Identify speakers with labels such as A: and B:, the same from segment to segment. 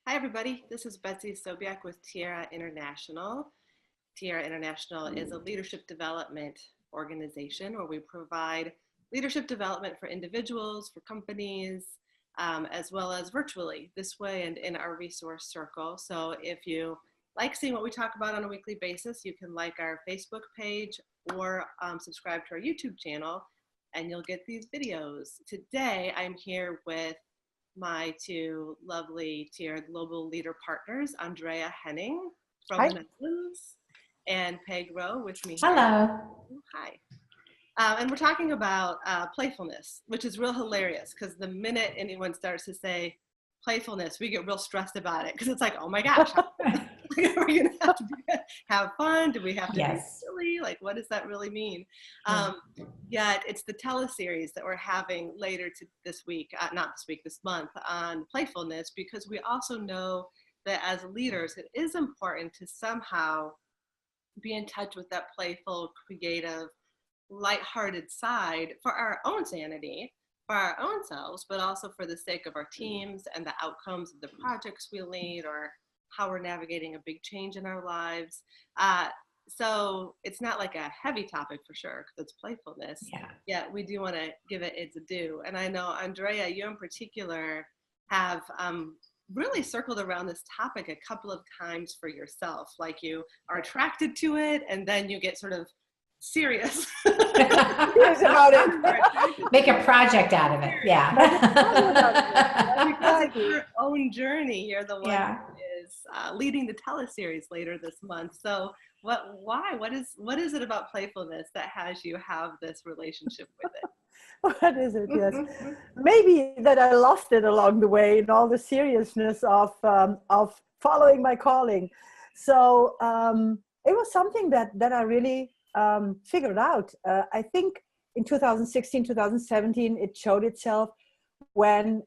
A: Hi, everybody. This is Betsy Sobiech with Tiara International. Tiara International is a leadership development organization where we provide leadership development for individuals, for companies, as well as virtually this way and in our resource circle. So if you like seeing what we talk about on a weekly basis, you can like our Facebook page or subscribe to our YouTube channel and you'll get these videos. Today, I'm here with my two lovely Tiara Global Leader partners, Andrea Henning from
B: Hi.
A: the Netherlands and Peg Rowe with me here.
C: Hello.
A: Hi. And we're talking about playfulness, which is real hilarious because the minute anyone starts to say playfulness, we get real stressed about it because it's like, oh my gosh, are we going to have to have fun? Do we have to be silly? Like, what does that really mean? Yet it's the teleseries that we're having later this week, this month on playfulness, because we also know that as leaders, it is important to somehow be in touch with that playful, creative, lighthearted side for our own sanity, for our own selves, but also for the sake of our teams and the outcomes of the projects we lead or how we're navigating a big change in our lives. So it's not like a heavy topic for sure, because it's playfulness. Yeah, we do want to give it its due. And I know, Andrea, you in particular have really circled around this topic a couple of times for yourself. Like you are attracted to it, and then you get sort of serious
B: about it.
C: Make a project out of it. Yeah.
A: Because it's your own journey. You're the one who is leading the teleseries later this month. So why? What is it about playfulness that has you have this relationship with it?
B: What is it? Yes. Maybe that I lost it along the way in all the seriousness of following my calling. So it was something that I really figured out. I think in 2016, 2017, it showed itself when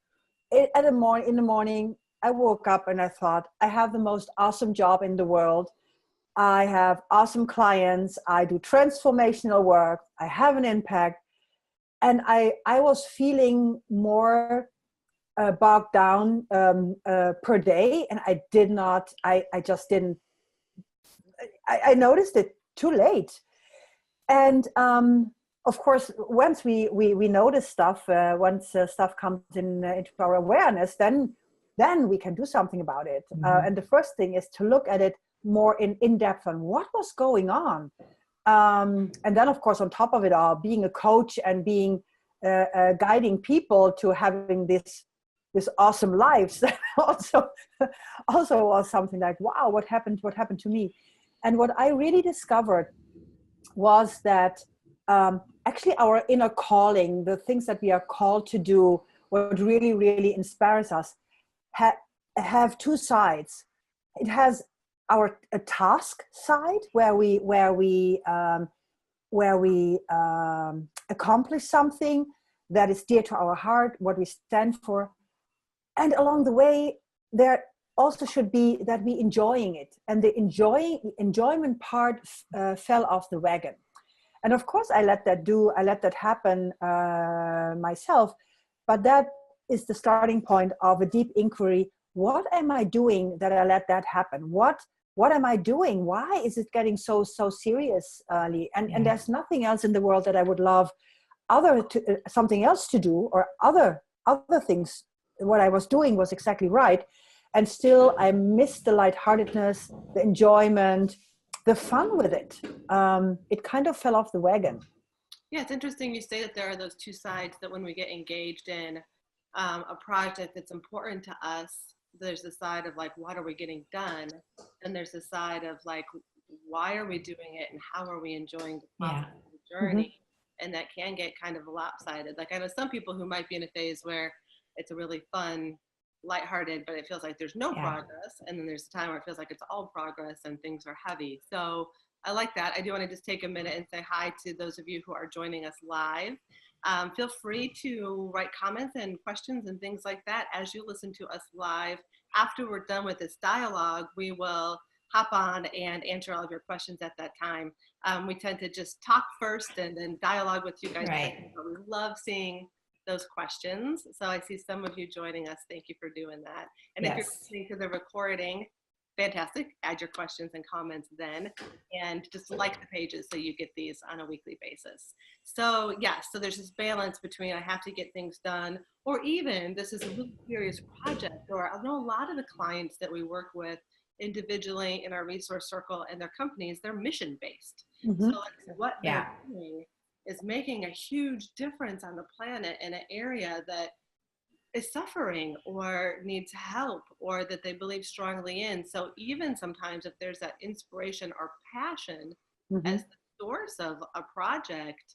B: in the morning, I woke up and I thought, I have the most awesome job in the world. I have awesome clients. I do transformational work. I have an impact. And I was feeling more bogged down per day. And I just didn't, I noticed it too late. And of course, once we notice stuff, once stuff comes into our awareness, then we can do something about it. And the first thing is to look at it more in depth on what was going on. And then, of course, on top of it all, being a coach and being guiding people to having this awesome lives also was something like, wow, what happened to me? And what I really discovered was that actually our inner calling, the things that we are called to do, what really, really inspires us, have two sides. It has a task side where we accomplish something that is dear to our heart, what we stand for, and along the way there also should be that we enjoying it, and the enjoyment part fell off the wagon. And of course I let that happen myself, but that is the starting point of a deep inquiry. What am I doing that I let that happen? What am I doing? Why is it getting so seriously? And there's nothing else in the world that I would love something else to do, or other things. What I was doing was exactly right. And still I missed the lightheartedness, the enjoyment, the fun with it. It kind of fell off the wagon.
A: Yeah, it's interesting you say that there are those two sides, that when we get engaged in a project that's important to us, there's the side of like, what are we getting done? And there's the side of like, why are we doing it and how are we enjoying the process of the journey? And that can get kind of lopsided. Like I know some people who might be in a phase where it's a really fun, lighthearted, but it feels like there's no progress. And then there's a time where it feels like it's all progress and things are heavy. So I like that. I do want to just take a minute and say hi to those of you who are joining us live. Feel free to write comments and questions and things like that as you listen to us live. After we're done with this dialogue, we will hop on and answer all of your questions at that time. We tend to just talk first and then dialogue with you guys.
C: Right.
A: But we love seeing those questions. So I see some of you joining us. Thank you for doing that. And if you're listening to the recording, fantastic. Add your questions and comments then, and just like the pages so you get these on a weekly basis. So so there's this balance between I have to get things done, or even this is a really serious project, or I know a lot of the clients that we work with individually in our resource circle and their companies, they're mission based. So what they're doing is making a huge difference on the planet in an area that is suffering or needs help, or that they believe strongly in. So even sometimes if there's that inspiration or passion as the source of a project,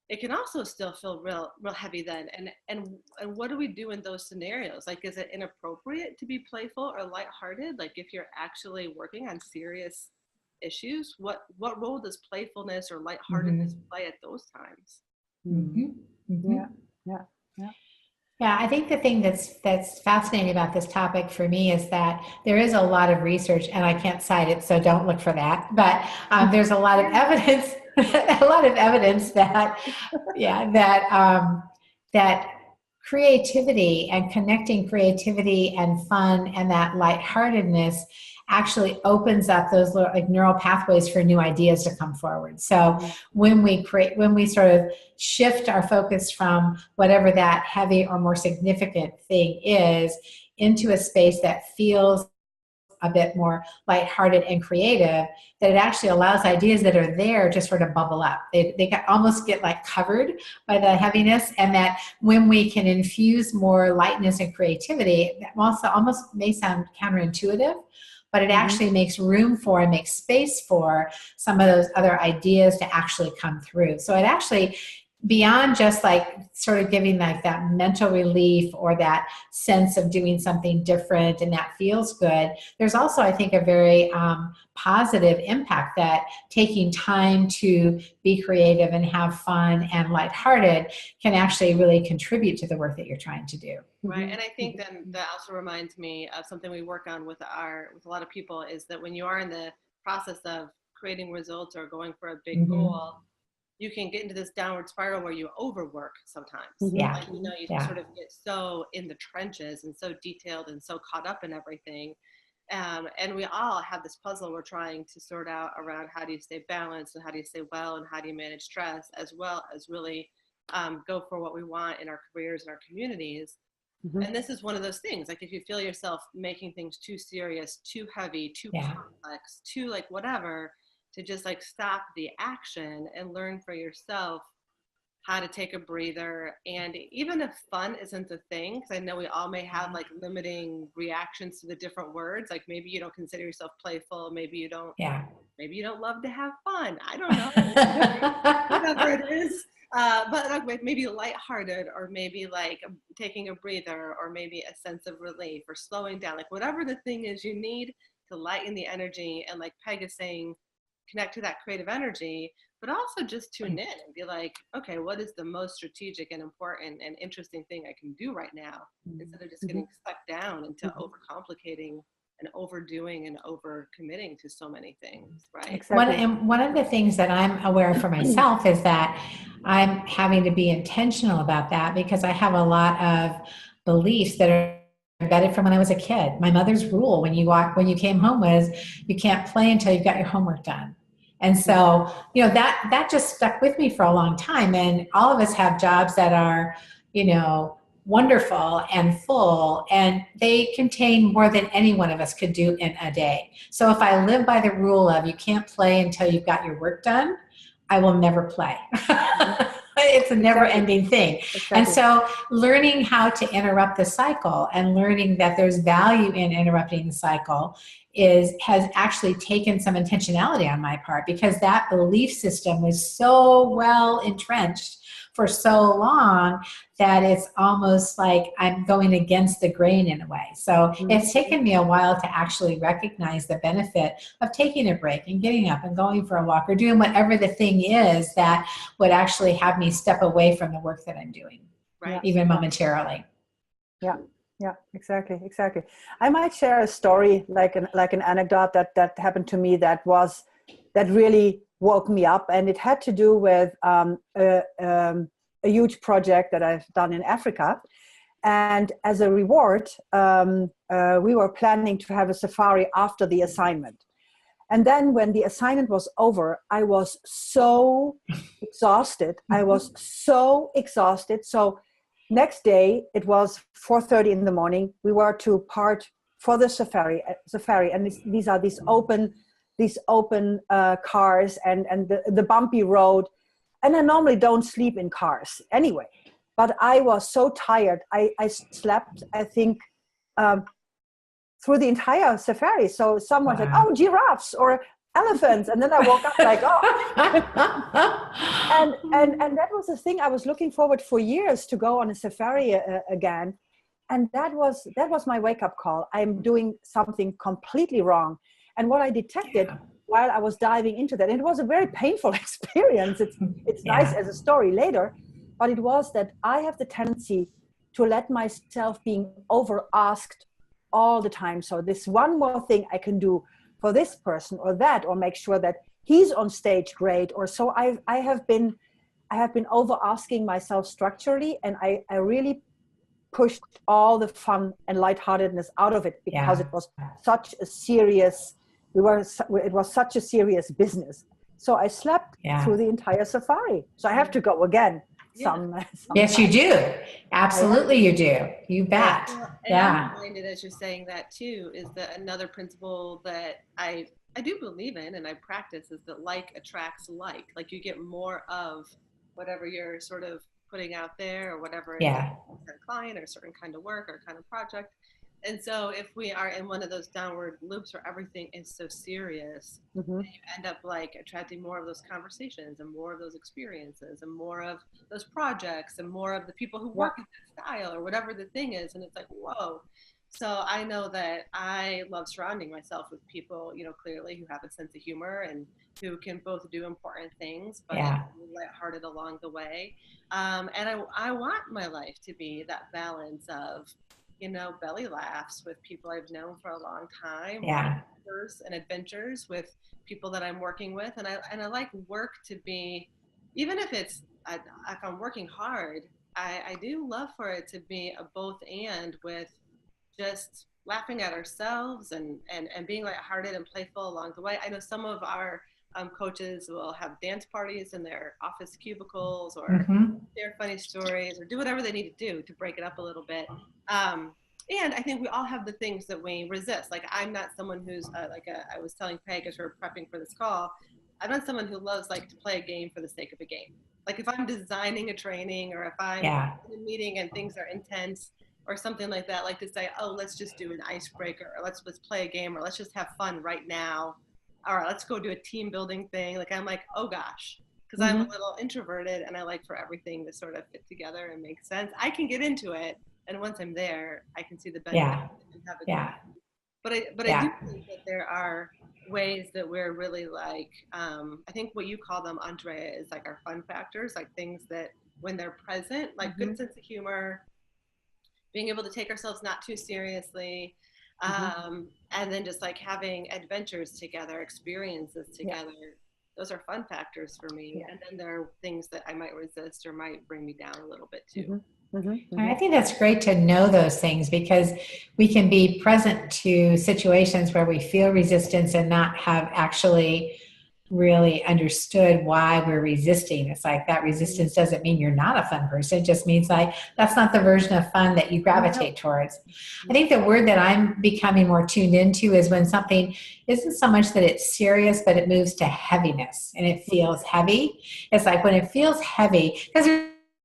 A: it can also still feel real heavy then. And what do we do in those scenarios? Like, is it inappropriate to be playful or lighthearted? Like, if you're actually working on serious issues, what role does playfulness or lightheartedness play at those times?
C: Yeah, I think the thing that's fascinating about this topic for me is that there is a lot of research, and I can't cite it, so don't look for that. But there's a lot of evidence, that that creativity and connecting creativity and fun and that lightheartedness actually opens up those little, like, neural pathways for new ideas to come forward. So when we sort of shift our focus from whatever that heavy or more significant thing is into a space that feels a bit more lighthearted and creative, that it actually allows ideas that are there to sort of bubble up. They almost get like covered by the heaviness, and that when we can infuse more lightness and creativity, that also almost may sound counterintuitive, but it actually makes room for and makes space for some of those other ideas to actually come through. So it actually, beyond just like sort of giving like that mental relief or that sense of doing something different and that feels good, there's also, I think, a very positive impact that taking time to be creative and have fun and lighthearted can actually really contribute to the work that you're trying to do.
A: Right. And I think then that also reminds me of something we work on with a lot of people, is that when you are in the process of creating results or going for a big goal, you can get into this downward spiral where you overwork sometimes. Like, you sort of get so in the trenches and so detailed and so caught up in everything. And we all have this puzzle we're trying to sort out around how do you stay balanced and how do you stay well and how do you manage stress, as well as really go for what we want in our careers and our communities. And this is one of those things, like if you feel yourself making things too serious, too heavy, too complex, too like whatever, to just like stop the action and learn for yourself how to take a breather. And even if fun isn't the thing, because I know we all may have like limiting reactions to the different words, like maybe you don't consider yourself playful, maybe you don't love to have fun, I don't know, whatever it is. But like maybe lighthearted, or maybe like taking a breather, or maybe a sense of relief, or slowing down, like whatever the thing is you need to lighten the energy. And like Peg is saying, connect to that creative energy, but also just tune in and be like, okay, what is the most strategic and important and interesting thing I can do right now, instead of just getting sucked down into overcomplicating and overdoing and over committing to so many things, right?
B: Exactly.
C: One of the things that I'm aware of for myself is that I'm having to be intentional about that, because I have a lot of beliefs that are embedded from when I was a kid. My mother's rule when you came home was you can't play until you've got your homework done. And so, that just stuck with me for a long time. And all of us have jobs that are, wonderful and full, and they contain more than any one of us could do in a day. So if I live by the rule of you can't play until you've got your work done, I will never play. It's a never-ending thing. And so learning how to interrupt the cycle and learning that there's value in interrupting the cycle has actually taken some intentionality on my part, because that belief system was so well entrenched for so long that it's almost like I'm going against the grain in a way. So it's taken me a while to actually recognize the benefit of taking a break and getting up and going for a walk, or doing whatever the thing is that would actually have me step away from the work that I'm doing, even momentarily.
B: Yeah, exactly. I might share a story, like an anecdote that happened to me that really woke me up, and it had to do with a huge project that I've done in Africa. And as a reward, we were planning to have a safari after the assignment. And then when the assignment was over, I was so exhausted. So next day, it was 4:30 in the morning. We were to part for the safari. And these are these open cars and the bumpy road. And I normally don't sleep in cars anyway. But I was so tired. I slept, I think, through the entire safari. So someone said, "Oh, giraffes or elephants," and then I woke up like, "Oh." and that was the thing I was looking forward for years, to go on a safari again. And that was my wake up call. I'm doing something completely wrong. And what I detected while I was diving into that, and it was a very painful experience. It's nice as a story later, but it was that I have the tendency to let myself being over asked all the time. So this one more thing I can do for this person or that, or make sure that he's on stage great. Or so I have been over asking myself structurally, and I really pushed all the fun and lightheartedness out of it, because it was such a serious, it was such a serious business. So I slept through the entire safari. So I have to go again.
C: Yes, you do. Absolutely, you do. You bet.
A: I'm reminded, as you're saying that too, is that another principle that I do believe in and I practice is that like attracts like. Like you get more of whatever you're sort of putting out there, or whatever, a certain client or a certain kind of work or kind of project. And so if we are in one of those downward loops where everything is so serious, you end up like attracting more of those conversations and more of those experiences and more of those projects and more of the people who work in that style or whatever the thing is. And it's like, whoa. So I know that I love surrounding myself with people, clearly who have a sense of humor and who can both do important things, but lighthearted along the way. And I want my life to be that balance of, belly laughs with people I've known for a long time, and adventures with people that I'm working with. And I like work to be, even if if I'm working hard, I do love for it to be a both and, with just laughing at ourselves and being lighthearted and playful along the way. I know some of our coaches will have dance parties in their office cubicles, or share funny stories, or do whatever they need to do to break it up a little bit. And I think we all have the things that we resist. Like I'm not someone who's I was telling Peg as we were prepping for this call, I'm not someone who loves to play a game for the sake of a game. Like if I'm designing a training, or if I'm in a meeting and things are intense or something like that, like to say, oh, let's just do an icebreaker, or let's play a game, or let's just have fun right now. All right, let's go do a team building thing. Like I'm like, oh gosh, because I'm a little introverted and I like for everything to sort of fit together and make sense. I can get into it, and once I'm there, I can see the benefit and have a good time. But I do think that there are ways that we're really I think what you call them, Andrea, is like our fun factors, like things that when they're present, like good sense of humor, being able to take ourselves not too seriously, and then just like having adventures together, experiences together. Those are fun factors for me. And then there are things that I might resist or might bring me down a little bit too.
C: I think that's great to know those things, because we can be present to situations where we feel resistance and not have actually really understood why we're resisting. It's like that resistance doesn't mean you're not a fun person. It just means like that's not the version of fun that you gravitate towards. I think the word that I'm becoming more tuned into is when something isn't so much that it's serious, but it moves to heaviness and it feels heavy. It's like when it feels heavy, because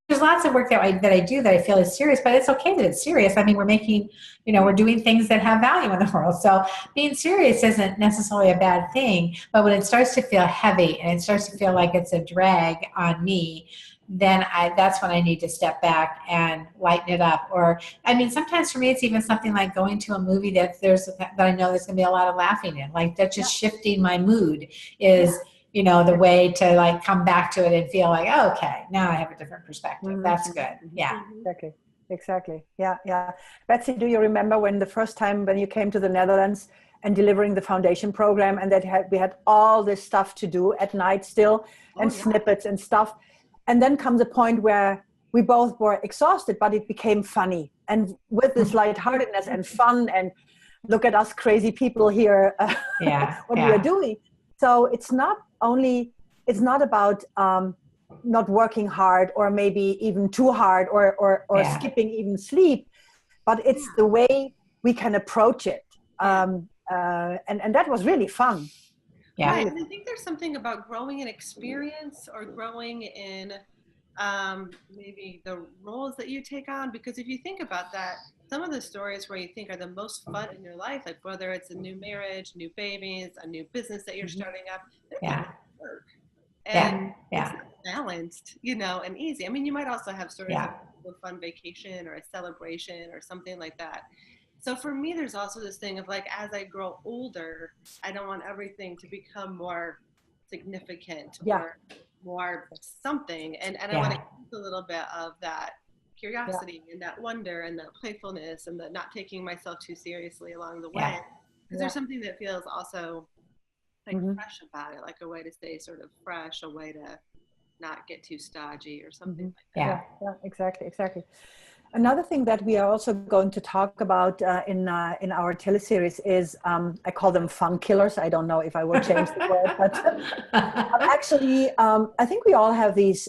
C: there's lots of work that I do that I feel is serious, but it's okay that it's serious. I mean, we're making, we're doing things that have value in the world. So being serious isn't necessarily a bad thing, but when it starts to feel heavy and it starts to feel like it's a drag on me, then that's when I need to step back and lighten it up. Or, I mean, sometimes for me, it's even something like going to a movie that I know there's going to be a lot of laughing in. Like that's just shifting my mood is the way to like come back to it and feel like, oh, okay, now I have a different perspective. That's good. Yeah.
B: Exactly. Yeah. Betsy, do you remember when the first time when you came to the Netherlands and delivering the foundation program, and we had all this stuff to do at night still, and snippets and stuff. And then comes a point where we both were exhausted, but it became funny. And with this lightheartedness and fun, and look at us crazy people here, what we are doing. So it's not about not working hard, or maybe even too hard, or skipping even sleep, but it's the way we can approach it. And that was really fun.
C: Yeah.
A: Right. And I think there's something about growing in experience, or growing in maybe the roles that you take on, because if you think about that, some of the stories where you think are the most fun in your life, like whether it's a new marriage, new babies, a new business that you're starting up, work. And it's not balanced, and easy. I mean, you might also have stories of a fun vacation or a celebration or something like that. So for me, there's also this thing of like, as I grow older, I don't want everything to become more significant or more something. And I want to keep a little bit of that curiosity and that wonder and that playfulness and the not taking myself too seriously along the way. Because there's something that feels also like fresh about it, like a way to stay sort of fresh, a way to not get too stodgy or something like that.
B: Yeah, exactly. Another thing that we are also going to talk about in our teleseries is, I call them fun killers. I don't know if I will change the word, but actually, I think we all have these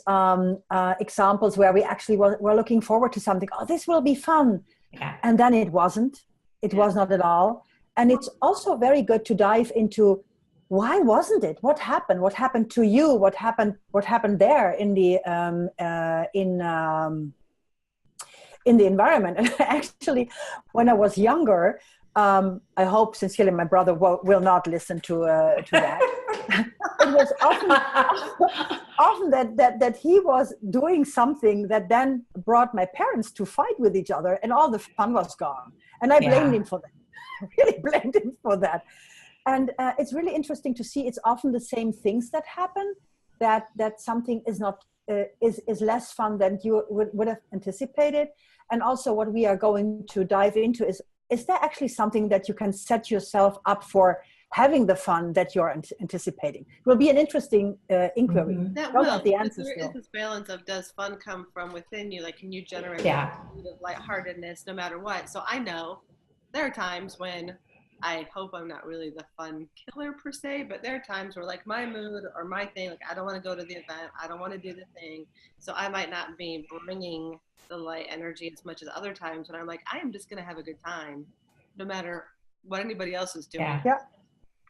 B: examples where we actually were looking forward to something. Oh, this will be fun.
C: Yeah.
B: And then it wasn't. It was not at all. And it's also very good to dive into, why wasn't it? What happened? What happened to you? What happened there in the environment? And actually, when I was younger, I hope sincerely my brother will not listen to that. It was often that he was doing something that then brought my parents to fight with each other, and all the fun was gone. And I blamed him for that. I really blamed him for that. And it's really interesting to see. It's often the same things that happen, that something is not is less fun than you would have anticipated. And also what we are going to dive into is there actually something that you can set yourself up for having the fun that you're anticipating? It will be an interesting inquiry.
A: That will. The answers there is this balance of, does fun come from within you? Like, can you generate a mood of lightheartedness no matter what? So I know there are times when I hope I'm not really the fun killer per se, but there are times where like my mood or my thing, like I don't want to go to the event, I don't want to do the thing. So I might not be bringing the light energy as much as other times when I'm like, I am just going to have a good time no matter what anybody else is doing.
B: Yeah.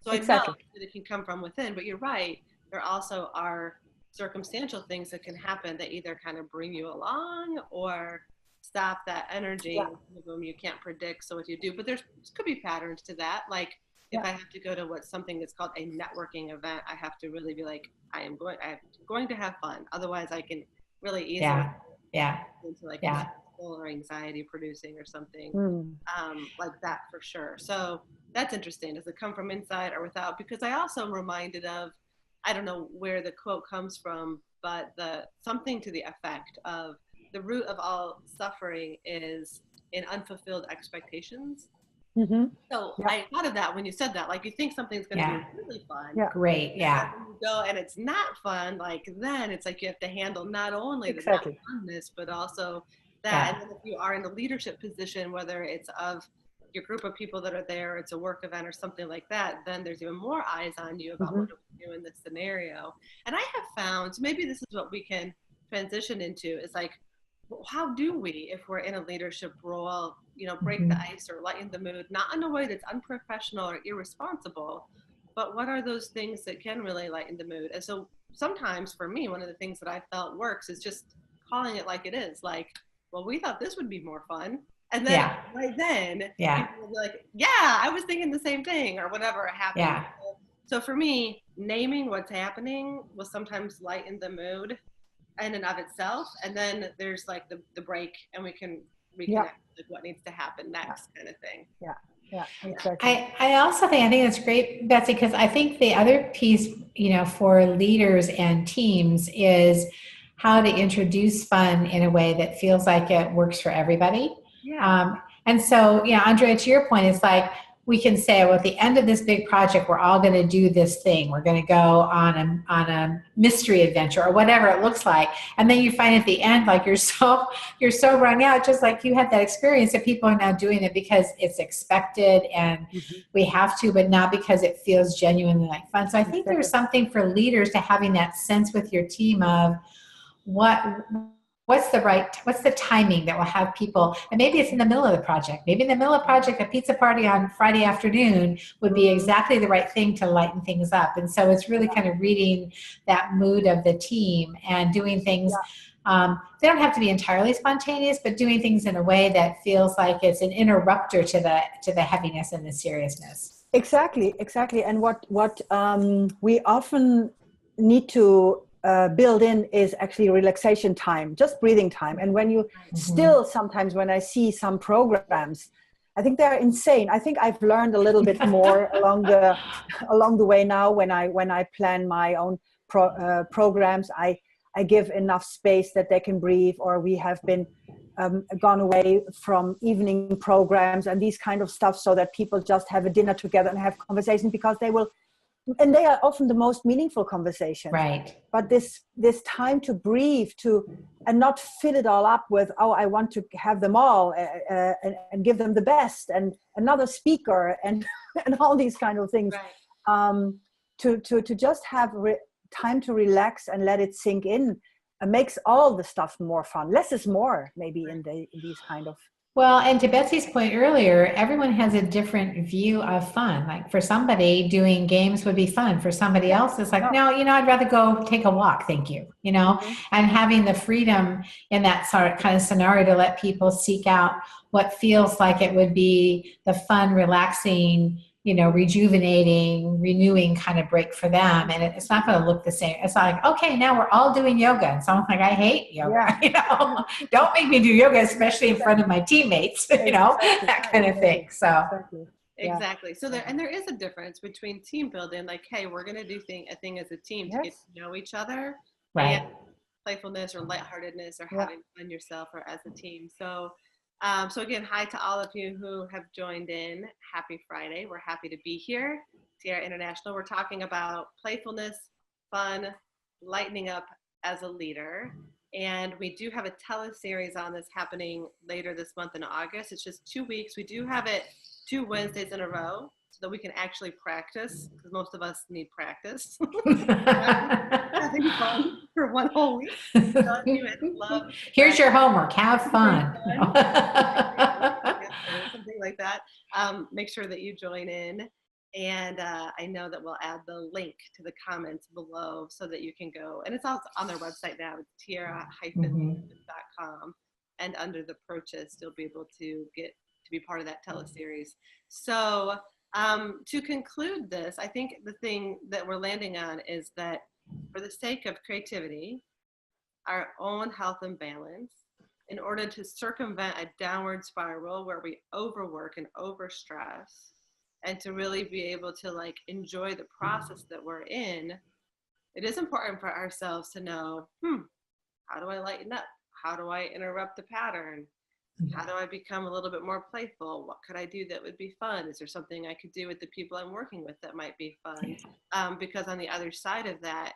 A: So I know that it can come from within, but you're right. There also are circumstantial things that can happen that either kind of bring you along or stop that energy. You can't predict, so what you do, but there could be patterns to that. Like if I have to go to something that's called a networking event, I have to really be like, I'm going to have fun. Otherwise I can really easily into like or anxiety producing or something like that for sure. So that's interesting. Does it come from inside or without? Because I also am reminded of, I don't know where the quote comes from, but something to the effect of, the root of all suffering is in unfulfilled expectations. So I thought of that when you said that, like you think something's going to be really fun.
C: Great. Yeah.
A: And when you go and it's not fun, like then it's like you have to handle not only the not funness, but also that. And then if you are in a leadership position, whether it's of your group of people that are there, it's a work event or something like that, then there's even more eyes on you about what do we do in this scenario. And I have found, maybe this is what we can transition into, is like, how do we, if we're in a leadership role, break the ice or lighten the mood, not in a way that's unprofessional or irresponsible, but what are those things that can really lighten the mood? And so sometimes for me, one of the things that I felt works is just calling it like it is. Like, well, we thought this would be more fun. And then right then, people will be like, I was thinking the same thing, or whatever happened. So for me, naming what's happening will sometimes lighten the mood in and of itself, and then there's like the break, and we can reconnect with what needs to happen next, kind of thing.
B: Exactly.
C: I think that's great, Betsy, because I think the other piece, for leaders and teams is how to introduce fun in a way that feels like it works for everybody. And so, Andrea, to your point, it's like, we can say, well, at the end of this big project, we're all going to do this thing. We're going to go on a mystery adventure or whatever it looks like. And then you find at the end, like you're so wrung out, just like you had that experience, that people are now doing it because it's expected and we have to, but not because it feels genuinely like fun. So I think there's something for leaders to having that sense with your team of what's the timing that will have people, and maybe it's in the middle of the project. Maybe in the middle of the project, a pizza party on Friday afternoon would be exactly the right thing to lighten things up. And so it's really kind of reading that mood of the team and doing things. They don't have to be entirely spontaneous, but doing things in a way that feels like it's an interrupter to the heaviness and the seriousness.
B: Exactly. And what we often need to build in is actually relaxation time, just breathing time. And when you still, sometimes when I see some programs, I think they're insane. I think I've learned a little bit more along the way now. When I plan my own programs, I give enough space that they can breathe, or we have been gone away from evening programs and these kind of stuff, so that people just have a dinner together and have conversations, because they are often the most meaningful conversations.
C: Right.
B: But this time to breathe, and not fill it all up with, oh, I want to have them all and give them the best and another speaker and all these kind of things. Right. To just have time to relax and let it sink in, makes all the stuff more fun. Less is more, maybe, in these kind of.
C: Well, and to Betsy's point earlier, everyone has a different view of fun. Like for somebody, doing games would be fun. For somebody else, it's like, no, I'd rather go take a walk, thank you, and having the freedom in that sort of kind of scenario to let people seek out what feels like it would be the fun, relaxing, rejuvenating, renewing kind of break for them. And it's not going to look the same. It's not like, okay, now we're all doing yoga. And someone's like, I hate yoga. Don't make me do yoga, especially in front of my teammates, that kind of thing. So
A: exactly. So there is a difference between team building, like, hey, we're going to do a thing as a team to get to know each other,
C: right?
A: And playfulness or lightheartedness or having fun yourself or as a team. So again, hi to all of you who have joined in. Happy Friday. We're happy to be here. Tiara International. We're talking about playfulness, fun, lightening up as a leader. And we do have a teleseries on this happening later this month in August. It's just 2 weeks. We do have it 2 Wednesdays in a row so that we can actually practice, because most of us need practice. Having fun for 1 whole week.
C: Here's your homework. Have fun.
A: Something like that. Make sure that you join in. And I know that we'll add the link to the comments below so that you can go. And it's also on their website now. It's tiara-com. And under the purchase, you'll be able to get to be part of that teleseries. So to conclude this, I think the thing that we're landing on is that for the sake of creativity, our own health and balance, in order to circumvent a downward spiral where we overwork and overstress, and to really be able to enjoy the process that we're in, it is important for ourselves to know, how do I lighten up? How do I interrupt the pattern? How do I become a little bit more playful? What could I do that would be fun? Is there something I could do with the people I'm working with that might be fun? Because on the other side of that,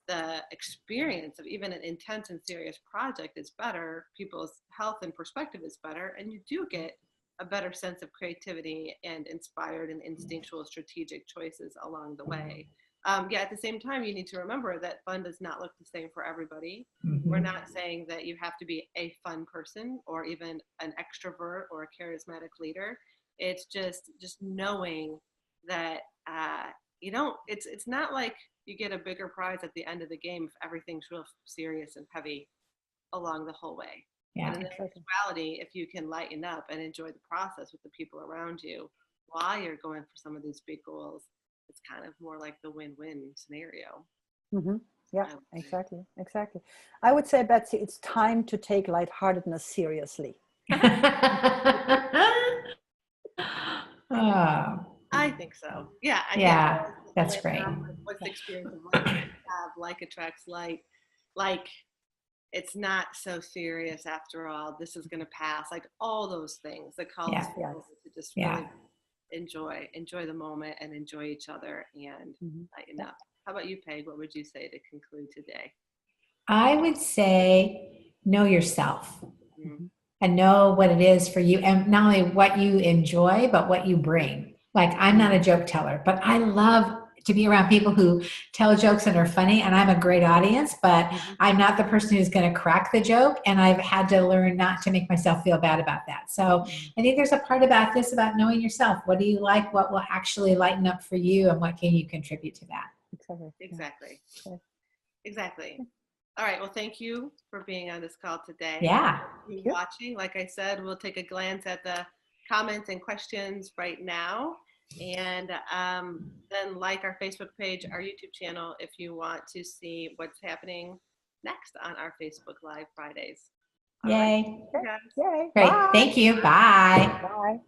A: the experience of even an intense and serious project is better. People's health and perspective is better. And you do get a better sense of creativity and inspired and instinctual strategic choices along the way. At the same time, you need to remember that fun does not look the same for everybody. We're not saying that you have to be a fun person or even an extrovert or a charismatic leader. It's just knowing that it's not like you get a bigger prize at the end of the game if everything's real serious and heavy along the whole way.
C: Yeah,
A: and in actuality, if you can lighten up and enjoy the process with the people around you while you're going for some of these big goals, it's kind of more like the win-win scenario.
B: Yeah, exactly. I would say, Betsy, it's time to take lightheartedness seriously.
A: I think so. Yeah.
C: That's great.
A: What's the experience of life you have? Like attracts like it's not so serious after all. This is going to pass. Like all those things that cause people to just really enjoy the moment and enjoy each other and lighten up. How about you, Peg? What would you say to conclude today?
C: I would say know yourself and know what it is for you, and not only what you enjoy, but what you bring. Like, I'm not a joke teller, but I love to be around people who tell jokes and are funny, and I'm a great audience, but I'm not the person who's going to crack the joke, and I've had to learn not to make myself feel bad about that. So I think there's a part about this, about knowing yourself. What do you like? What will actually lighten up for you, and what can you contribute to that?
A: Exactly. All right. Well, thank you for being on this call today.
C: Yeah.
A: Watching. Like I said, we'll take a glance at the comments and questions right now. And then like our Facebook page, our YouTube channel, if you want to see what's happening next on our Facebook Live Fridays.
C: Yay.
A: All right.
B: Yay.
C: Great.
B: Bye.
C: Thank you. Bye.
B: Bye.